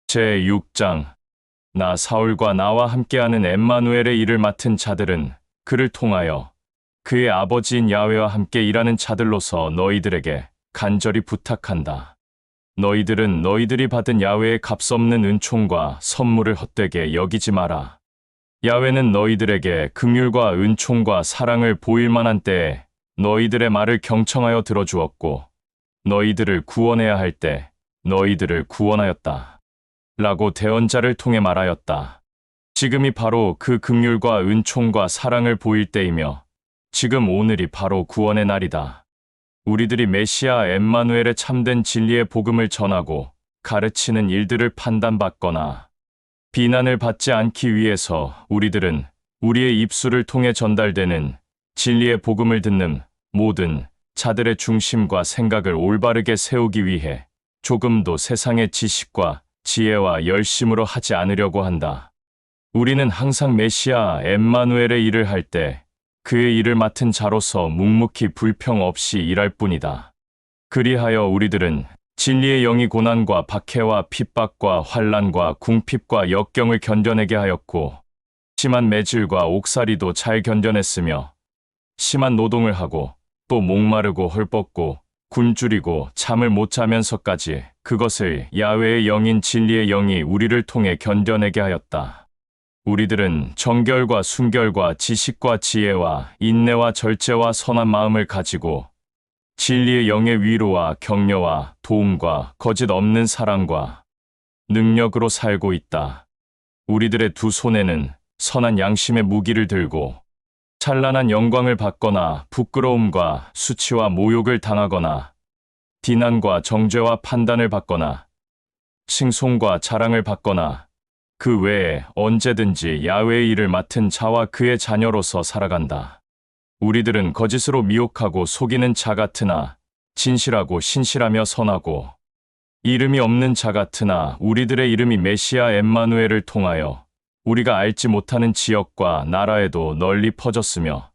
제6장. 나 사울과 나와 함께하는 엠마누엘의 일을 맡은 자들은 그를 통하여 그의 아버지인 야훼와 함께 일하는 자들로서 너희들에게 간절히 부탁한다. 너희들은 너희들이 받은 야훼의 값없는 은총과 선물을 헛되게 여기지 마라. 야훼는 너희들에게 긍휼과 은총과 사랑을 보일 만한 때에 너희들의 말을 경청하여 들어주었고 너희들을 구원해야 할 때 너희들을 구원하였다. 라고 대언자를 통해 말하였다. 지금이 바로 그 긍휼과 은총과 사랑을 보일 때이며 지금 오늘이 바로 구원의 날이다. 우리들이 메시아 엠마누엘의 참된 진리의 복음을 전하고 가르치는 일들을 판단받거나 비난을 받지 않기 위해서 우리들은 우리의 입술을 통해 전달되는 진리의 복음을 듣는 모든 자들의 중심과 생각을 올바르게 세우기 위해 조금도 세상의 지식과 지혜와 열심으로 하지 않으려고 한다. 우리는 항상 메시아 엠마누엘의 일을 할 때 그의 일을 맡은 자로서 묵묵히 불평 없이 일할 뿐이다. 그리하여 우리들은 진리의 영이 고난과 박해와 핍박과 환난과 궁핍과 역경을 견뎌내게 하였고 심한 매질과 옥살이도 잘 견뎌냈으며 심한 노동을 하고 또 목마르고 헐벗고 굶주리고 잠을 못 자면서까지 그것을 야훼의 영인 진리의 영이 우리를 통해 견뎌내게 하였다. 우리들은 정결과 순결과 지식과 지혜와 인내와 절제와 선한 마음을 가지고 진리의 영의 위로와 격려와 도움과 거짓 없는 사랑과 능력으로 살고 있다. 우리들의 두 손에는 선한 양심의 무기를 들고 찬란한 영광을 받거나 부끄러움과 수치와 모욕을 당하거나 비난과 정죄와 판단을 받거나 칭송과 자랑을 받거나 그 외에 언제든지 야훼의 일을 맡은 자와 그의 자녀로서 살아간다. 우리들은 거짓으로 미혹하고 속이는 자 같으나 진실하고 신실하며 선하고 이름이 없는 자 같으나 우리들의 이름이 메시아 엠마누엘을 통하여 우리가 알지 못하는 지역과 나라에도 널리 퍼졌으며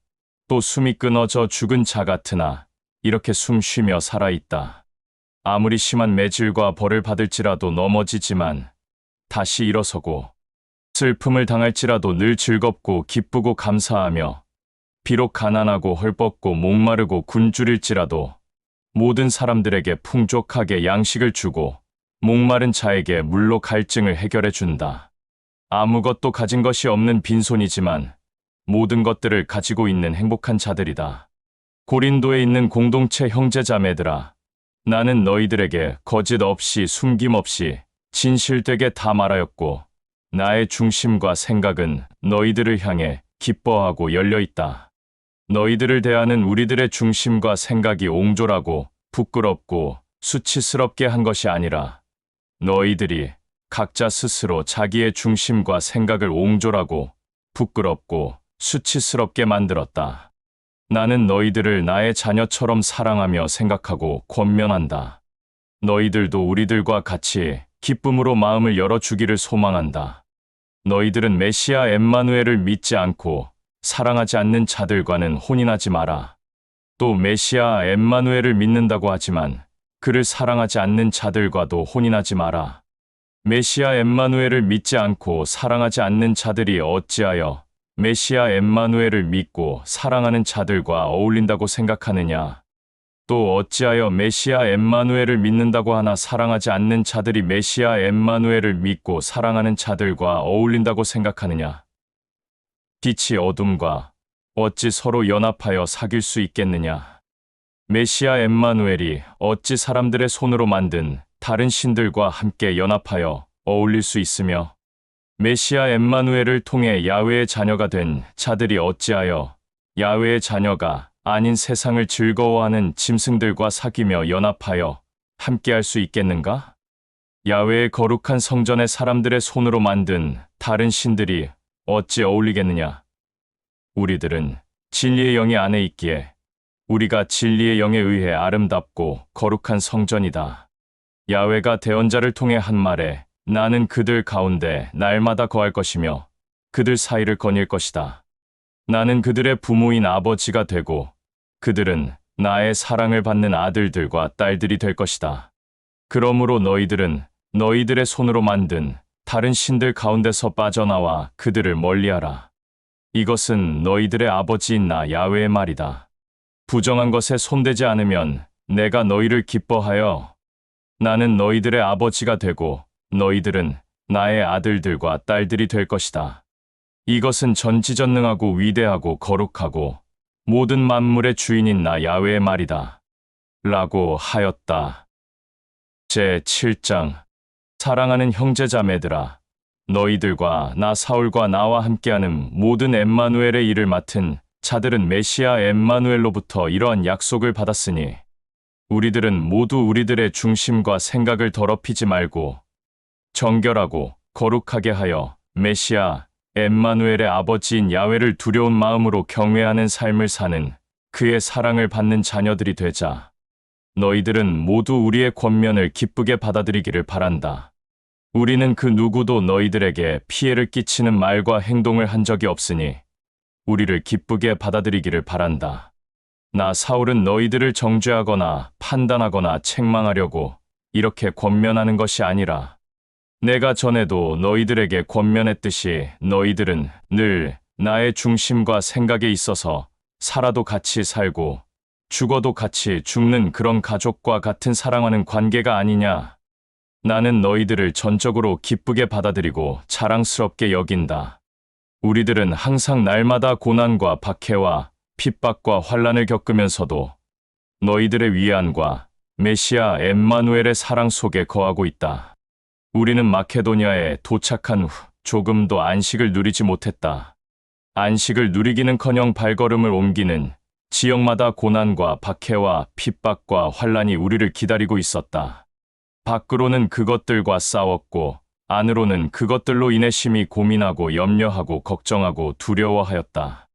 또 숨이 끊어져 죽은 자 같으나 이렇게 숨 쉬며 살아있다. 아무리 심한 매질과 벌을 받을지라도 넘어지지만 다시 일어서고 슬픔을 당할지라도 늘 즐겁고 기쁘고 감사하며 비록 가난하고 헐벗고 목마르고 굶주릴지라도 모든 사람들에게 풍족하게 양식을 주고 목마른 자에게 물로 갈증을 해결해 준다. 아무것도 가진 것이 없는 빈손이지만 모든 것들을 가지고 있는 행복한 자들이다. 고린도에 있는 공동체 형제자매들아, 나는 너희들에게 거짓 없이 숨김 없이 진실되게 다 말하였고 나의 중심과 생각은 너희들을 향해 기뻐하고 열려있다. 너희들을 대하는 우리들의 중심과 생각이 옹졸하고 부끄럽고 수치스럽게 한 것이 아니라 너희들이 각자 스스로 자기의 중심과 생각을 옹졸하고 부끄럽고 수치스럽게 만들었다. 나는 너희들을 나의 자녀처럼 사랑하며 생각하고 권면한다. 너희들도 우리들과 같이 기쁨으로 마음을 열어주기를 소망한다. 너희들은 메시아 엠마누엘을 믿지 않고 사랑하지 않는 자들과는 혼인하지 마라. 또 메시아 엠마누엘을 믿는다고 하지만 그를 사랑하지 않는 자들과도 혼인하지 마라. 메시아 엠마누엘을 믿지 않고 사랑하지 않는 자들이 어찌하여 메시아 엠마누엘을 믿고 사랑하는 자들과 어울린다고 생각하느냐? 또 어찌하여 메시아 엠마누엘을 믿는다고 하나 사랑하지 않는 자들이 메시아 엠마누엘을 믿고 사랑하는 자들과 어울린다고 생각하느냐? 빛이 어둠과 어찌 서로 연합하여 사귈 수 있겠느냐? 메시아 엠마누엘이 어찌 사람들의 손으로 만든 다른 신들과 함께 연합하여 어울릴 수 있으며 메시아 엠마누엘을 통해 야훼의 자녀가 된 자들이 어찌하여 야훼의 자녀가 아닌 세상을 즐거워하는 짐승들과 사귀며 연합하여 함께할 수 있겠는가? 야훼의 거룩한 성전에 사람들의 손으로 만든 다른 신들이 어찌 어울리겠느냐? 우리들은 진리의 영이 안에 있기에 우리가 진리의 영에 의해 아름답고 거룩한 성전이다. 야훼가 대언자를 통해 한 말에 나는 그들 가운데 날마다 거할 것이며 그들 사이를 거닐 것이다. 나는 그들의 부모인 아버지가 되고 그들은 나의 사랑을 받는 아들들과 딸들이 될 것이다. 그러므로 너희들은 너희들의 손으로 만든 다른 신들 가운데서 빠져나와 그들을 멀리하라. 이것은 너희들의 아버지인 나 야훼의 말이다. 부정한 것에 손대지 않으면 내가 너희를 기뻐하여 나는 너희들의 아버지가 되고 너희들은 나의 아들들과 딸들이 될 것이다. 이것은 전지전능하고 위대하고 거룩하고 모든 만물의 주인인 나 야훼의 말이다. 라고 하였다. 제7장. 사랑하는 형제자매들아, 너희들과 나 사울과 나와 함께하는 모든 엠마누엘의 일을 맡은 자들은 메시아 엠마누엘로부터 이러한 약속을 받았으니 우리들은 모두 우리들의 중심과 생각을 더럽히지 말고 정결하고 거룩하게 하여 메시아 엠마누엘의 아버지인 야훼를 두려운 마음으로 경외하는 삶을 사는 그의 사랑을 받는 자녀들이 되자. 너희들은 모두 우리의 권면을 기쁘게 받아들이기를 바란다. 우리는 그 누구도 너희들에게 피해를 끼치는 말과 행동을 한 적이 없으니 우리를 기쁘게 받아들이기를 바란다. 나 사울은 너희들을 정죄하거나 판단하거나 책망하려고 이렇게 권면하는 것이 아니라 내가 전에도 너희들에게 권면했듯이 너희들은 늘 나의 중심과 생각에 있어서 살아도 같이 살고 죽어도 같이 죽는 그런 가족과 같은 사랑하는 관계가 아니냐. 나는 너희들을 전적으로 기쁘게 받아들이고 자랑스럽게 여긴다. 우리들은 항상 날마다 고난과 박해와 핍박과 환난을 겪으면서도 너희들의 위안과 메시아 엠마누엘의 사랑 속에 거하고 있다. 우리는 마케도니아에 도착한 후 조금도 안식을 누리지 못했다. 안식을 누리기는커녕 발걸음을 옮기는 지역마다 고난과 박해와 핍박과 환난이 우리를 기다리고 있었다. 밖으로는 그것들과 싸웠고 안으로는 그것들로 인해 심히 고민하고 염려하고 걱정하고 두려워하였다.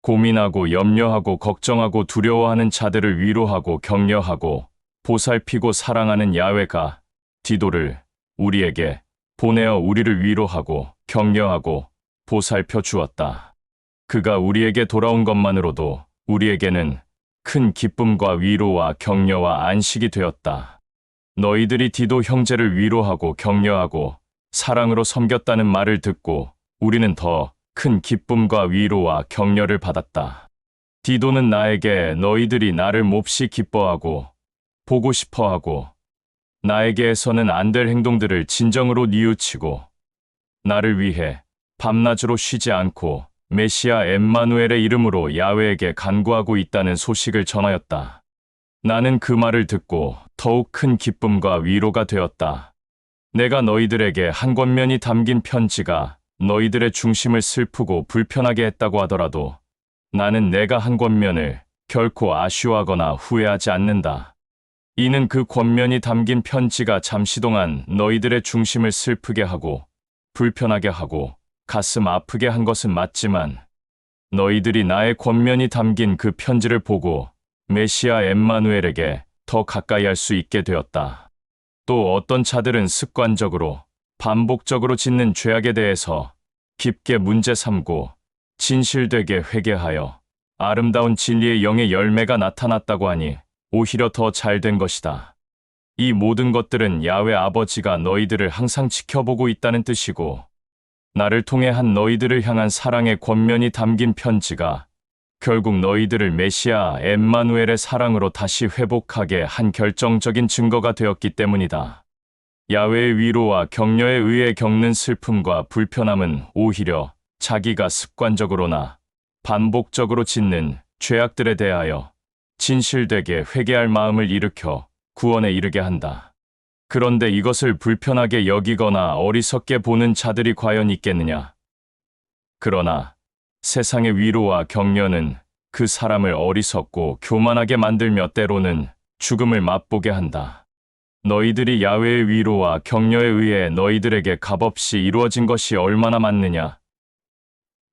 고민하고 염려하고 걱정하고 두려워하는 자들을 위로하고 격려하고 보살피고 사랑하는 야훼가 디도를 우리에게 보내어 우리를 위로하고 격려하고 보살펴 주었다. 그가 우리에게 돌아온 것만으로도 우리에게는 큰 기쁨과 위로와 격려와 안식이 되었다. 너희들이 디도 형제를 위로하고 격려하고 사랑으로 섬겼다는 말을 듣고 우리는 더 큰 기쁨과 위로와 격려를 받았다. 디도는 나에게 너희들이 나를 몹시 기뻐하고 보고 싶어하고 나에게 해서는 안 될 행동들을 진정으로 뉘우치고 나를 위해 밤낮으로 쉬지 않고 메시아 엠마누엘의 이름으로 야훼에게 간구하고 있다는 소식을 전하였다. 나는 그 말을 듣고 더욱 큰 기쁨과 위로가 되었다. 내가 너희들에게 한 권면이 담긴 편지가 너희들의 중심을 슬프고 불편하게 했다고 하더라도 나는 내가 한 권면을 결코 아쉬워하거나 후회하지 않는다. 이는 그 권면이 담긴 편지가 잠시 동안 너희들의 중심을 슬프게 하고 불편하게 하고 가슴 아프게 한 것은 맞지만 너희들이 나의 권면이 담긴 그 편지를 보고 메시아 엠마누엘에게 더 가까이 할 수 있게 되었다. 또 어떤 자들은 습관적으로 반복적으로 짓는 죄악에 대해서 깊게 문제 삼고 진실되게 회개하여 아름다운 진리의 영의 열매가 나타났다고 하니 오히려 더 잘된 것이다. 이 모든 것들은 야훼 아버지가 너희들을 항상 지켜보고 있다는 뜻이고 나를 통해 한 너희들을 향한 사랑의 권면이 담긴 편지가 결국 너희들을 메시아 엠마누엘의 사랑으로 다시 회복하게 한 결정적인 증거가 되었기 때문이다. 야훼의 위로와 격려에 의해 겪는 슬픔과 불편함은 오히려 자기가 습관적으로나 반복적으로 짓는 죄악들에 대하여 진실되게 회개할 마음을 일으켜 구원에 이르게 한다. 그런데 이것을 불편하게 여기거나 어리석게 보는 자들이 과연 있겠느냐? 그러나 세상의 위로와 격려는 그 사람을 어리석고 교만하게 만들며 때로는 죽음을 맛보게 한다. 너희들이 야훼의 위로와 격려에 의해 너희들에게 값없이 이루어진 것이 얼마나 많느냐?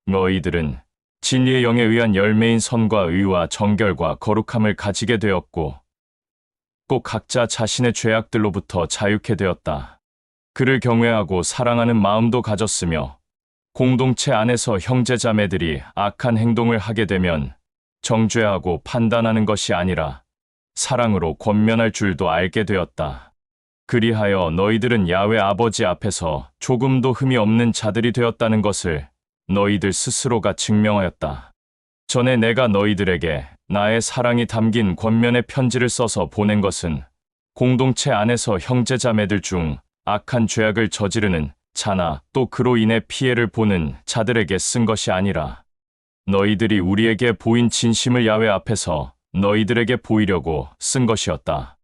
너희들은 진리의 영에 의한 열매인 선과 의와 정결과 거룩함을 가지게 되었고 꼭 각자 자신의 죄악들로부터 자유케 되었다. 그를 경외하고 사랑하는 마음도 가졌으며 공동체 안에서 형제자매들이 악한 행동을 하게 되면 정죄하고 판단하는 것이 아니라 사랑으로 권면할 줄도 알게 되었다. 그리하여 너희들은 야훼 아버지 앞에서 조금도 흠이 없는 자들이 되었다는 것을 너희들 스스로가 증명하였다. 전에 내가 너희들에게 나의 사랑이 담긴 권면의 편지를 써서 보낸 것은 공동체 안에서 형제자매들 중 악한 죄악을 저지르는 자나 또 그로 인해 피해를 보는 자들에게 쓴 것이 아니라 너희들이 우리에게 보인 진심을 야훼 앞에서 너희들에게 보이려고 쓴 것이었다.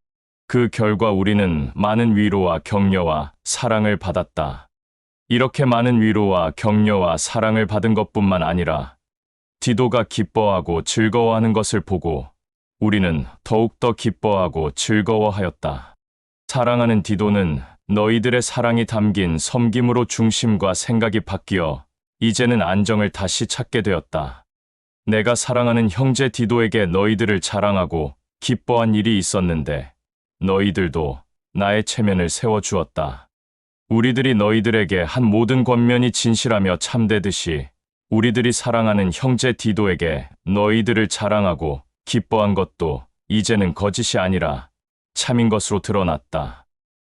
그 결과 우리는 많은 위로와 격려와 사랑을 받았다. 이렇게 많은 위로와 격려와 사랑을 받은 것뿐만 아니라 디도가 기뻐하고 즐거워하는 것을 보고 우리는 더욱더 기뻐하고 즐거워하였다. 사랑하는 디도는 너희들의 사랑이 담긴 섬김으로 중심과 생각이 바뀌어 이제는 안정을 다시 찾게 되었다. 내가 사랑하는 형제 디도에게 너희들을 자랑하고 기뻐한 일이 있었는데 너희들도 나의 체면을 세워주었다. 우리들이 너희들에게 한 모든 권면이 진실하며 참되듯이 우리들이 사랑하는 형제 디도에게 너희들을 자랑하고 기뻐한 것도 이제는 거짓이 아니라 참인 것으로 드러났다.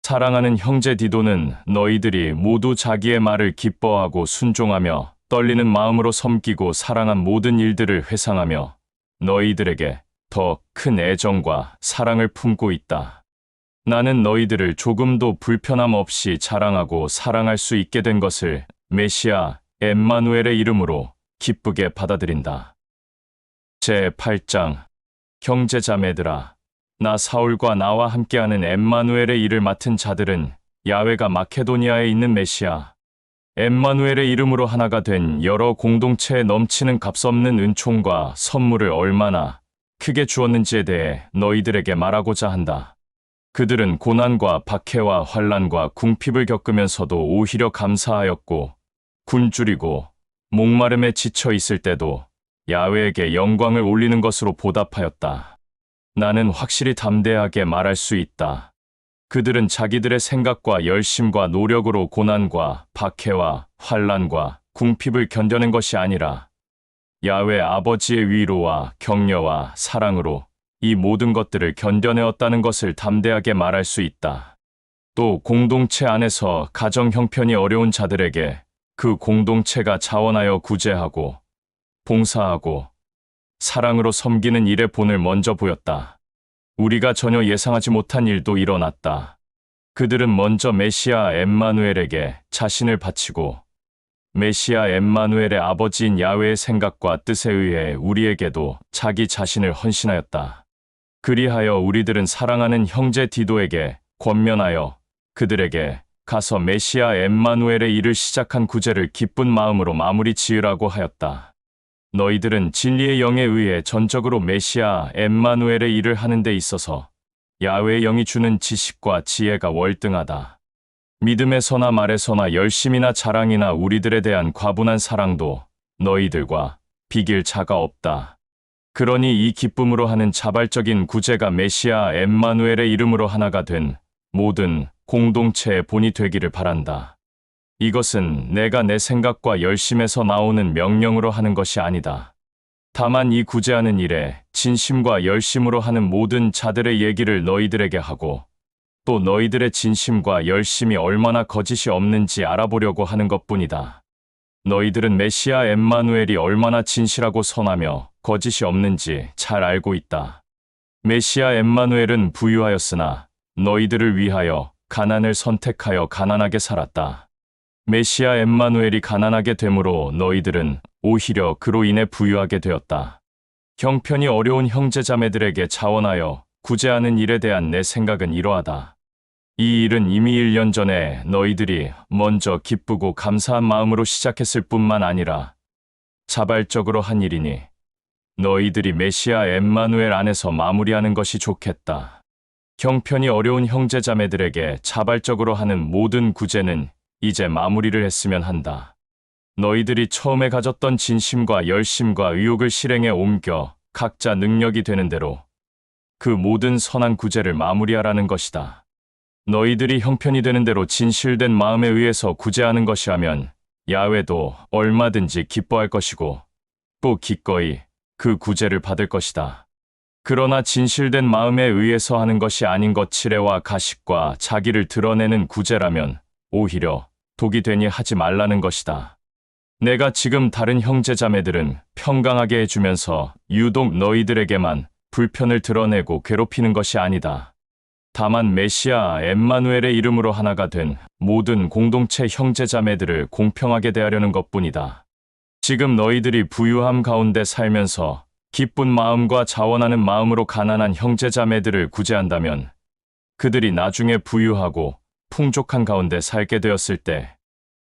사랑하는 형제 디도는 너희들이 모두 자기의 말을 기뻐하고 순종하며 떨리는 마음으로 섬기고 사랑한 모든 일들을 회상하며 너희들에게 더 큰 애정과 사랑을 품고 있다. 나는 너희들을 조금도 불편함 없이 자랑하고 사랑할 수 있게 된 것을 메시아 엠마누엘의 이름으로 기쁘게 받아들인다. 제8장 형제자매들아, 나 사울과 나와 함께하는 엠마누엘의 일을 맡은 자들은 야훼가 마케도니아에 있는 메시아 엠마누엘의 이름으로 하나가 된 여러 공동체에 넘치는 값없는 은총과 선물을 얼마나 크게 주었는지에 대해 너희들에게 말하고자 한다. 그들은 고난과 박해와 환난과 궁핍을 겪으면서도 오히려 감사하였고 굶주리고 목마름에 지쳐 있을 때도 야훼에게 영광을 올리는 것으로 보답하였다. 나는 확실히 담대하게 말할 수 있다. 그들은 자기들의 생각과 열심과 노력으로 고난과 박해와 환난과 궁핍을 견뎌낸 것이 아니라 야훼 아버지의 위로와 격려와 사랑으로 이 모든 것들을 견뎌내었다는 것을 담대하게 말할 수 있다. 또 공동체 안에서 가정 형편이 어려운 자들에게 그 공동체가 자원하여 구제하고 봉사하고 사랑으로 섬기는 일의 본을 먼저 보였다. 우리가 전혀 예상하지 못한 일도 일어났다. 그들은 먼저 메시아 엠마누엘에게 자신을 바치고 메시아 엠마누엘의 아버지인 야훼의 생각과 뜻에 의해 우리에게도 자기 자신을 헌신하였다. 그리하여 우리들은 사랑하는 형제 디도에게 권면하여 그들에게 가서 메시아 엠마누엘의 일을 시작한 구제를 기쁜 마음으로 마무리 지으라고 하였다. 너희들은 진리의 영에 의해 전적으로 메시아 엠마누엘의 일을 하는 데 있어서 야훼의 영이 주는 지식과 지혜가 월등하다. 믿음에서나 말에서나 열심이나 자랑이나 우리들에 대한 과분한 사랑도 너희들과 비길 자가 없다. 그러니 이 기쁨으로 하는 자발적인 구제가 메시아 엠마누엘의 이름으로 하나가 된 모든 공동체의 본이 되기를 바란다. 이것은 내가 내 생각과 열심에서 나오는 명령으로 하는 것이 아니다. 다만 이 구제하는 일에 진심과 열심으로 하는 모든 자들의 얘기를 너희들에게 하고 또 너희들의 진심과 열심이 얼마나 거짓이 없는지 알아보려고 하는 것뿐이다. 너희들은 메시아 엠마누엘이 얼마나 진실하고 선하며 거짓이 없는지 잘 알고 있다. 메시아 엠마누엘은 부유하였으나 너희들을 위하여 가난을 선택하여 가난하게 살았다. 메시아 엠마누엘이 가난하게 되므로 너희들은 오히려 그로 인해 부유하게 되었다. 형편이 어려운 형제자매들에게 자원하여 구제하는 일에 대한 내 생각은 이러하다. 이 일은 이미 1년 전에 너희들이 먼저 기쁘고 감사한 마음으로 시작했을 뿐만 아니라 자발적으로 한 일이니 너희들이 메시아 엠마누엘 안에서 마무리하는 것이 좋겠다. 형편이 어려운 형제자매들에게 자발적으로 하는 모든 구제는 이제 마무리를 했으면 한다. 너희들이 처음에 가졌던 진심과 열심과 의욕을 실행에 옮겨 각자 능력이 되는 대로 그 모든 선한 구제를 마무리하라는 것이다. 너희들이 형편이 되는 대로 진실된 마음에 의해서 구제하는 것이라면 야훼도 얼마든지 기뻐할 것이고 또 기꺼이 그 구제를 받을 것이다. 그러나 진실된 마음에 의해서 하는 것이 아닌 것 칠해와 가식과 자기를 드러내는 구제라면 오히려 독이 되니 하지 말라는 것이다. 내가 지금 다른 형제자매들은 평강하게 해주면서 유독 너희들에게만 불편을 드러내고 괴롭히는 것이 아니다. 다만 메시아 엠마누엘의 이름으로 하나가 된 모든 공동체 형제자매들을 공평하게 대하려는 것뿐이다. 지금 너희들이 부유함 가운데 살면서 기쁜 마음과 자원하는 마음으로 가난한 형제자매들을 구제한다면 그들이 나중에 부유하고 풍족한 가운데 살게 되었을 때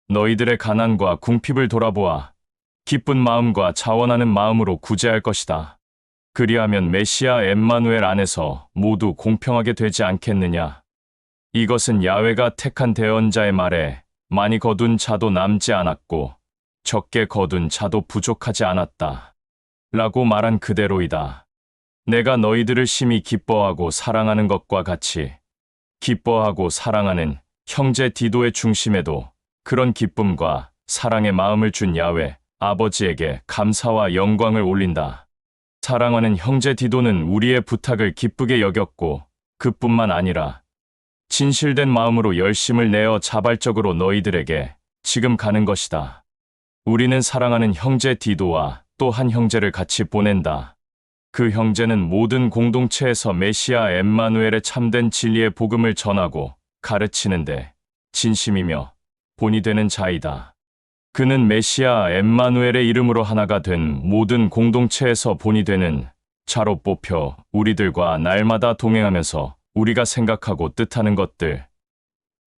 너희들의 가난과 궁핍을 돌아보아 기쁜 마음과 자원하는 마음으로 구제할 것이다. 그리하면 메시아 엠마누엘 안에서 모두 공평하게 되지 않겠느냐. 이것은 야훼가 택한 대언자의 말에 많이 거둔 자도 남지 않았고 적게 거둔 자도 부족하지 않았다. 라고 말한 그대로이다. 내가 너희들을 심히 기뻐하고 사랑하는 것과 같이 기뻐하고 사랑하는 형제 디도의 중심에도 그런 기쁨과 사랑의 마음을 준 야훼 아버지에게 감사와 영광을 올린다. 사랑하는 형제 디도는 우리의 부탁을 기쁘게 여겼고 그뿐만 아니라 진실된 마음으로 열심을 내어 자발적으로 너희들에게 지금 가는 것이다. 우리는 사랑하는 형제 디도와 또 한 형제를 같이 보낸다. 그 형제는 모든 공동체에서 메시아 엠마누엘의 참된 진리의 복음을 전하고 가르치는데 진심이며 본이 되는 자이다. 그는 메시아 엠마누엘의 이름으로 하나가 된 모든 공동체에서 본이 되는 자로 뽑혀 우리들과 날마다 동행하면서 우리가 생각하고 뜻하는 것들,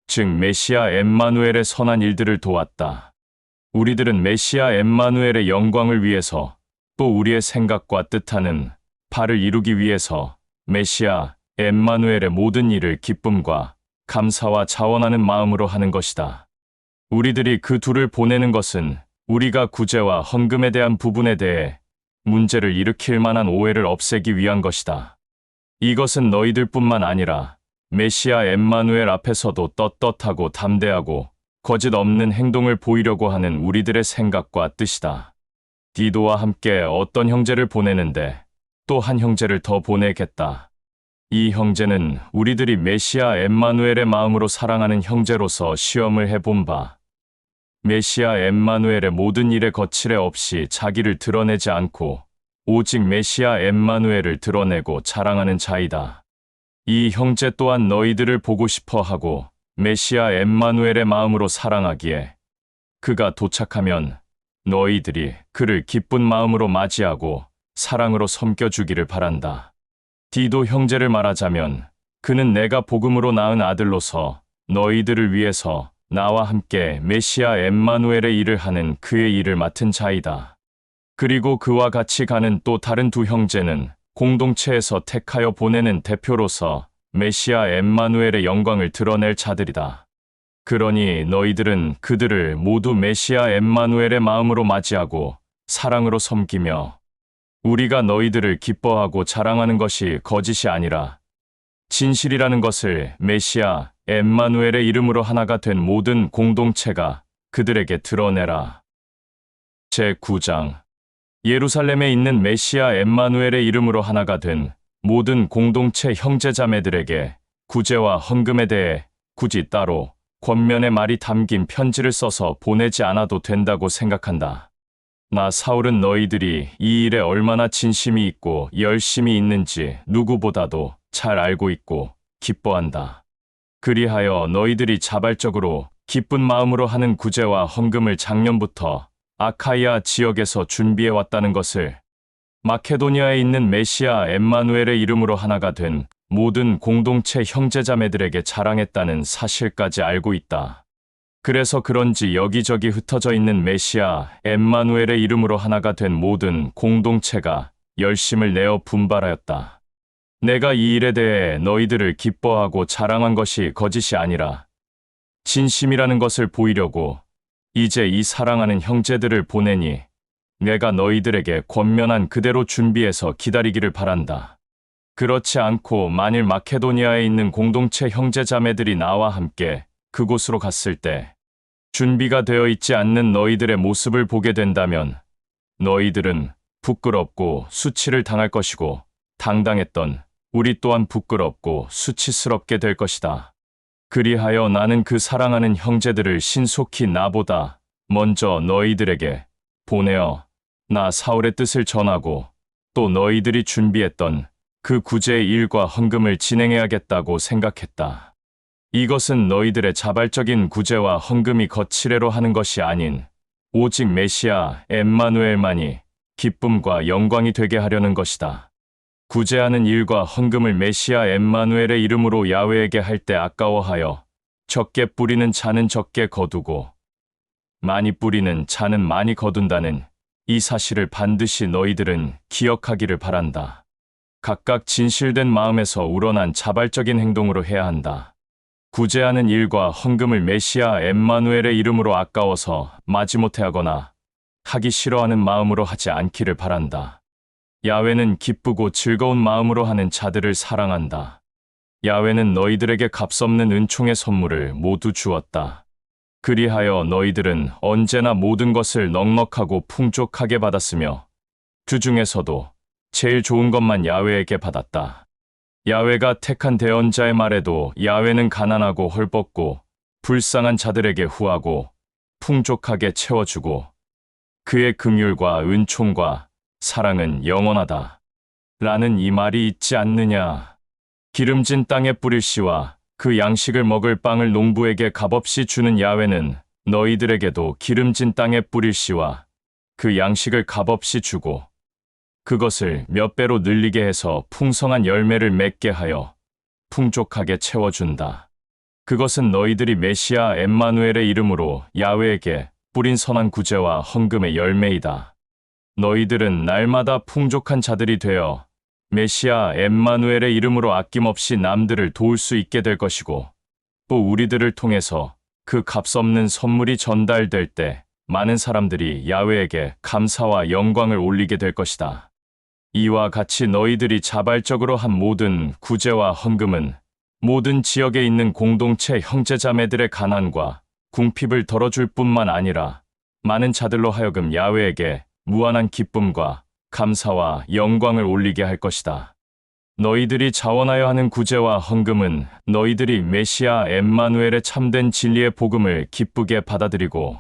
즉 메시아 엠마누엘의 선한 일들을 도왔다. 우리들은 메시아 엠마누엘의 영광을 위해서 또 우리의 생각과 뜻하는 바를 이루기 위해서 메시아 엠마누엘의 모든 일을 기쁨과 감사와 자원하는 마음으로 하는 것이다. 우리들이 그 둘을 보내는 것은 우리가 구제와 헌금에 대한 부분에 대해 문제를 일으킬 만한 오해를 없애기 위한 것이다. 이것은 너희들뿐만 아니라 메시아 엠마누엘 앞에서도 떳떳하고 담대하고 거짓 없는 행동을 보이려고 하는 우리들의 생각과 뜻이다. 디도와 함께 어떤 형제를 보내는데 또 한 형제를 더 보내겠다. 이 형제는 우리들이 메시아 엠마누엘의 마음으로 사랑하는 형제로서 시험을 해본 바, 메시아 엠마누엘의 모든 일에 거칠애 없이 자기를 드러내지 않고 오직 메시아 엠마누엘을 드러내고 자랑하는 자이다. 이 형제 또한 너희들을 보고 싶어 하고 메시아 엠마누엘의 마음으로 사랑하기에 그가 도착하면 너희들이 그를 기쁜 마음으로 맞이하고 사랑으로 섬겨주기를 바란다. 디도 형제를 말하자면 그는 내가 복음으로 낳은 아들로서 너희들을 위해서 나와 함께 메시아 엠마누엘의 일을 하는 그의 일을 맡은 자이다. 그리고 그와 같이 가는 또 다른 두 형제는 공동체에서 택하여 보내는 대표로서 메시아 엠마누엘의 영광을 드러낼 자들이다. 그러니 너희들은 그들을 모두 메시아 엠마누엘의 마음으로 맞이하고 사랑으로 섬기며 우리가 너희들을 기뻐하고 자랑하는 것이 거짓이 아니라 진실이라는 것을 메시아 엠마누엘의 이름으로 하나가 된 모든 공동체가 그들에게 드러내라. 제9장 예루살렘에 있는 메시아 엠마누엘의 이름으로 하나가 된 모든 공동체 형제자매들에게 구제와 헌금에 대해 굳이 따로 권면의 말이 담긴 편지를 써서 보내지 않아도 된다고 생각한다. 나 사울은 너희들이 이 일에 얼마나 진심이 있고 열심이 있는지 누구보다도 잘 알고 있고 기뻐한다. 그리하여 너희들이 자발적으로 기쁜 마음으로 하는 구제와 헌금을 작년부터 아카이아 지역에서 준비해 왔다는 것을 마케도니아에 있는 메시아 엠마누엘의 이름으로 하나가 된 모든 공동체 형제자매들에게 자랑했다는 사실까지 알고 있다. 그래서 그런지 여기저기 흩어져 있는 메시아 엠마누엘의 이름으로 하나가 된 모든 공동체가 열심을 내어 분발하였다. 내가 이 일에 대해 너희들을 기뻐하고 자랑한 것이 거짓이 아니라 진심이라는 것을 보이려고 이제 이 사랑하는 형제들을 보내니 내가 너희들에게 권면한 그대로 준비해서 기다리기를 바란다. 그렇지 않고 만일 마케도니아에 있는 공동체 형제자매들이 나와 함께 그곳으로 갔을 때 준비가 되어 있지 않는 너희들의 모습을 보게 된다면 너희들은 부끄럽고 수치를 당할 것이고 당당했던 우리 또한 부끄럽고 수치스럽게 될 것이다. 그리하여 나는 그 사랑하는 형제들을 신속히 나보다 먼저 너희들에게 보내어 나 사울의 뜻을 전하고 또 너희들이 준비했던 그 구제의 일과 헌금을 진행해야겠다고 생각했다. 이것은 너희들의 자발적인 구제와 헌금이 거치레로 하는 것이 아닌 오직 메시아 엠마누엘만이 기쁨과 영광이 되게 하려는 것이다. 구제하는 일과 헌금을 메시아 엠마누엘의 이름으로 야훼에게 할 때 아까워하여 적게 뿌리는 자는 적게 거두고 많이 뿌리는 자는 많이 거둔다는 이 사실을 반드시 너희들은 기억하기를 바란다. 각각 진실된 마음에서 우러난 자발적인 행동으로 해야 한다. 구제하는 일과 헌금을 메시아 엠마누엘의 이름으로 아까워서 마지못해 하거나 하기 싫어하는 마음으로 하지 않기를 바란다. 야훼는 기쁘고 즐거운 마음으로 하는 자들을 사랑한다. 야훼는 너희들에게 값없는 은총의 선물을 모두 주었다. 그리하여 너희들은 언제나 모든 것을 넉넉하고 풍족하게 받았으며 그 중에서도 제일 좋은 것만 야훼에게 받았다. 야훼가 택한 대언자의 말에도 야훼는 가난하고 헐벗고 불쌍한 자들에게 후하고 풍족하게 채워주고 그의 긍휼과 은총과 사랑은 영원하다. 라는 이 말이 있지 않느냐. 기름진 땅에 뿌릴 씨와 그 양식을 먹을 빵을 농부에게 값없이 주는 야훼는 너희들에게도 기름진 땅에 뿌릴 씨와 그 양식을 값없이 주고 그것을 몇 배로 늘리게 해서 풍성한 열매를 맺게 하여 풍족하게 채워준다. 그것은 너희들이 메시아 엠마누엘의 이름으로 야훼에게 뿌린 선한 구제와 헌금의 열매이다. 너희들은 날마다 풍족한 자들이 되어 메시아 엠마누엘의 이름으로 아낌없이 남들을 도울 수 있게 될 것이고 또 우리들을 통해서 그 값없는 선물이 전달될 때 많은 사람들이 야훼에게 감사와 영광을 올리게 될 것이다. 이와 같이 너희들이 자발적으로 한 모든 구제와 헌금은 모든 지역에 있는 공동체 형제자매들의 가난과 궁핍을 덜어줄 뿐만 아니라 많은 자들로 하여금 야훼에게 무한한 기쁨과 감사와 영광을 올리게 할 것이다. 너희들이 자원하여 하는 구제와 헌금은 너희들이 메시아 엠마누엘의 참된 진리의 복음을 기쁘게 받아들이고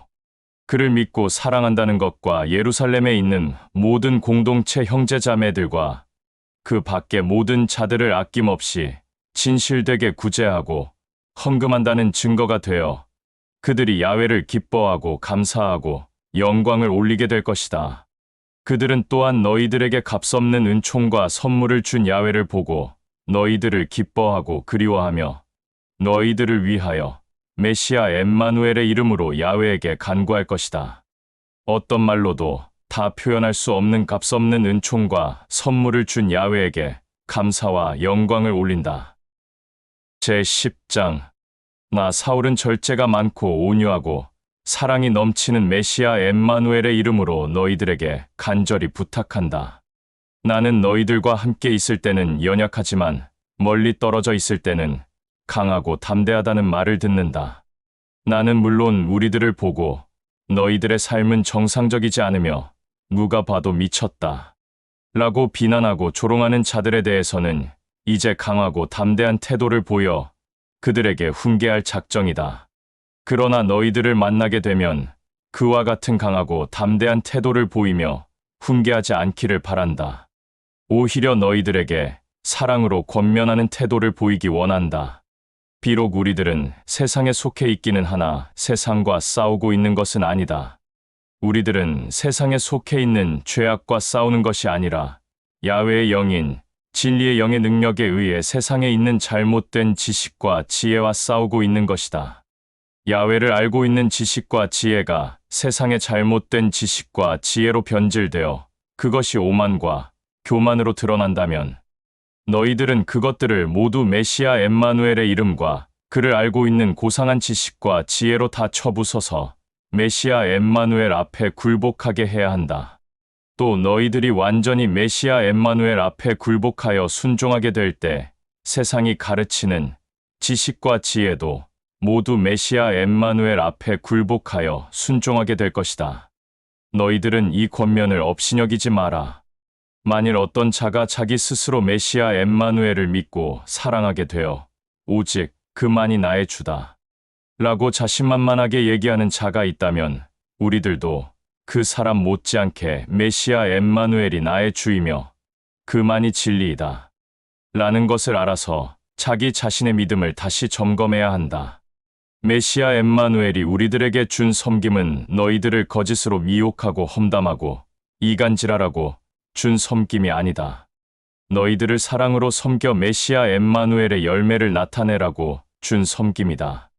그를 믿고 사랑한다는 것과 예루살렘에 있는 모든 공동체 형제자매들과 그 밖의 모든 자들을 아낌없이 진실되게 구제하고 헌금한다는 증거가 되어 그들이 야훼를 기뻐하고 감사하고 영광을 올리게 될 것이다. 그들은 또한 너희들에게 값없는 은총과 선물을 준 야훼를 보고 너희들을 기뻐하고 그리워하며 너희들을 위하여 메시아 엠마누엘의 이름으로 야훼에게 간구할 것이다. 어떤 말로도 다 표현할 수 없는 값없는 은총과 선물을 준 야훼에게 감사와 영광을 올린다. 제10장 나 사울은 절제가 많고 온유하고 사랑이 넘치는 메시아 엠마누엘의 이름으로 너희들에게 간절히 부탁한다. 나는 너희들과 함께 있을 때는 연약하지만 멀리 떨어져 있을 때는 강하고 담대하다는 말을 듣는다. 나는 물론 우리들을 보고 너희들의 삶은 정상적이지 않으며 누가 봐도 미쳤다 라고 비난하고 조롱하는 자들에 대해서는 이제 강하고 담대한 태도를 보여 그들에게 훈계할 작정이다. 그러나 너희들을 만나게 되면 그와 같은 강하고 담대한 태도를 보이며 훈계하지 않기를 바란다. 오히려 너희들에게 사랑으로 권면하는 태도를 보이기 원한다. 비록 우리들은 세상에 속해 있기는 하나 세상과 싸우고 있는 것은 아니다. 우리들은 세상에 속해 있는 죄악과 싸우는 것이 아니라 야훼의 영인, 진리의 영의 능력에 의해 세상에 있는 잘못된 지식과 지혜와 싸우고 있는 것이다. 야훼를 알고 있는 지식과 지혜가 세상의 잘못된 지식과 지혜로 변질되어 그것이 오만과 교만으로 드러난다면 너희들은 그것들을 모두 메시아 엠마누엘의 이름과 그를 알고 있는 고상한 지식과 지혜로 다 쳐부숴서 메시아 엠마누엘 앞에 굴복하게 해야 한다. 또 너희들이 완전히 메시아 엠마누엘 앞에 굴복하여 순종하게 될 때 세상이 가르치는 지식과 지혜도 모두 메시아 엠마누엘 앞에 굴복하여 순종하게 될 것이다. 너희들은 이 권면을 업신여기지 마라. 만일 어떤 자가 자기 스스로 메시아 엠마누엘을 믿고 사랑하게 되어 오직 그만이 나의 주다 라고 자신만만하게 얘기하는 자가 있다면 우리들도 그 사람 못지않게 메시아 엠마누엘이 나의 주이며 그만이 진리이다 라는 것을 알아서 자기 자신의 믿음을 다시 점검해야 한다. 메시아 엠마누엘이 우리들에게 준 섬김은 너희들을 거짓으로 미혹하고 험담하고 이간질하라고 준 섬김이 아니다. 너희들을 사랑으로 섬겨 메시아 엠마누엘의 열매를 나타내라고 준 섬김이다.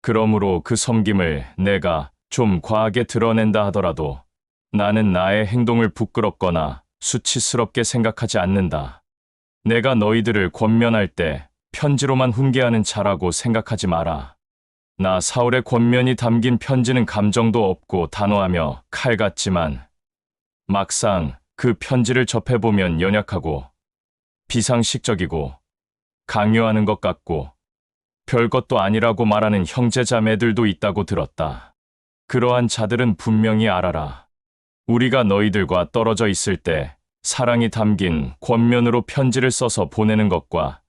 그러므로 그 섬김을 내가 좀 과하게 드러낸다 하더라도 나는 나의 행동을 부끄럽거나 수치스럽게 생각하지 않는다. 내가 너희들을 권면할 때 편지로만 훈계하는 자라고 생각하지 마라. 나 사울의 권면이 담긴 편지는 감정도 없고 단호하며 칼 같지만 막상 그 편지를 접해보면 연약하고 비상식적이고 강요하는 것 같고 별것도 아니라고 말하는 형제자매들도 있다고 들었다. 그러한 자들은 분명히 알아라. 우리가 너희들과 떨어져 있을 때 사랑이 담긴 권면으로 편지를 써서 보내는 것과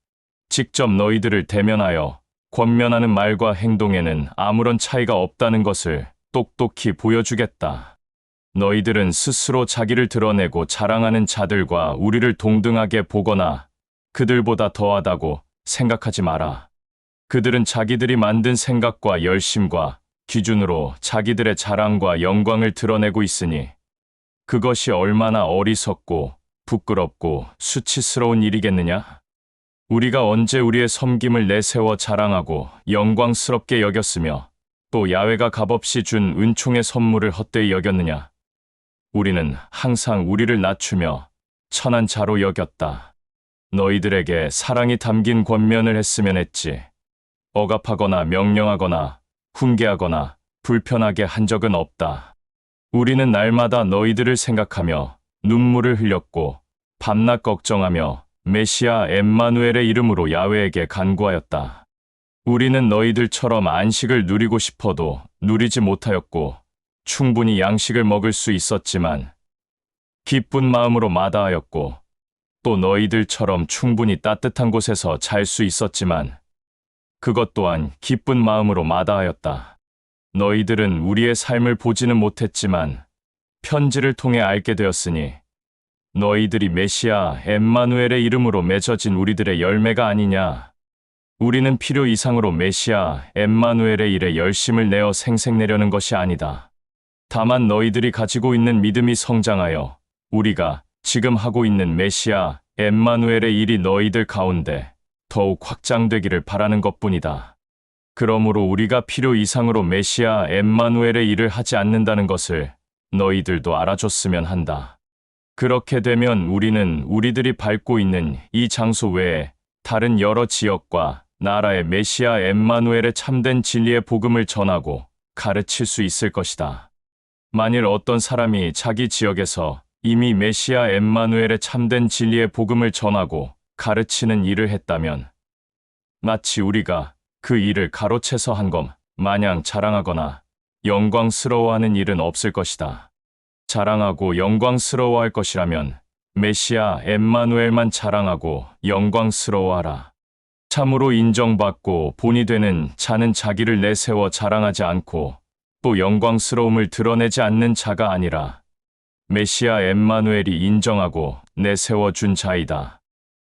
직접 너희들을 대면하여 권면하는 말과 행동에는 아무런 차이가 없다는 것을 똑똑히 보여주겠다. 너희들은 스스로 자기를 드러내고 자랑하는 자들과 우리를 동등하게 보거나 그들보다 더하다고 생각하지 마라. 그들은 자기들이 만든 생각과 열심과 기준으로 자기들의 자랑과 영광을 드러내고 있으니 그것이 얼마나 어리석고 부끄럽고 수치스러운 일이겠느냐? 우리가 언제 우리의 섬김을 내세워 자랑하고 영광스럽게 여겼으며 또 야훼가 값없이 준 은총의 선물을 헛되이 여겼느냐? 우리는 항상 우리를 낮추며 천한 자로 여겼다. 너희들에게 사랑이 담긴 권면을 했으면 했지. 억압하거나 명령하거나 훈계하거나 불편하게 한 적은 없다. 우리는 날마다 너희들을 생각하며 눈물을 흘렸고 밤낮 걱정하며 메시아 엠마누엘의 이름으로 야훼에게 간구하였다. 우리는 너희들처럼 안식을 누리고 싶어도 누리지 못하였고 충분히 양식을 먹을 수 있었지만 기쁜 마음으로 마다하였고 또 너희들처럼 충분히 따뜻한 곳에서 잘 수 있었지만 그것 또한 기쁜 마음으로 마다하였다. 너희들은 우리의 삶을 보지는 못했지만 편지를 통해 알게 되었으니 너희들이 메시아 엠마누엘의 이름으로 맺어진 우리들의 열매가 아니냐. 우리는 필요 이상으로 메시아 엠마누엘의 일에 열심을 내어 생색내려는 것이 아니다. 다만 너희들이 가지고 있는 믿음이 성장하여 우리가 지금 하고 있는 메시아 엠마누엘의 일이 너희들 가운데 더욱 확장되기를 바라는 것뿐이다. 그러므로 우리가 필요 이상으로 메시아 엠마누엘의 일을 하지 않는다는 것을 너희들도 알아줬으면 한다. 그렇게 되면 우리는 우리들이 밟고 있는 이 장소 외에 다른 여러 지역과 나라의 메시아 엠마누엘의 참된 진리의 복음을 전하고 가르칠 수 있을 것이다. 만일 어떤 사람이 자기 지역에서 이미 메시아 엠마누엘의 참된 진리의 복음을 전하고 가르치는 일을 했다면 마치 우리가 그 일을 가로채서 한 것 마냥 자랑하거나 영광스러워하는 일은 없을 것이다. 자랑하고 영광스러워할 것이라면 메시아 엠마누엘만 자랑하고 영광스러워하라. 참으로 인정받고 본이 되는 자는 자기를 내세워 자랑하지 않고 또 영광스러움을 드러내지 않는 자가 아니라 메시아 엠마누엘이 인정하고 내세워 준 자이다.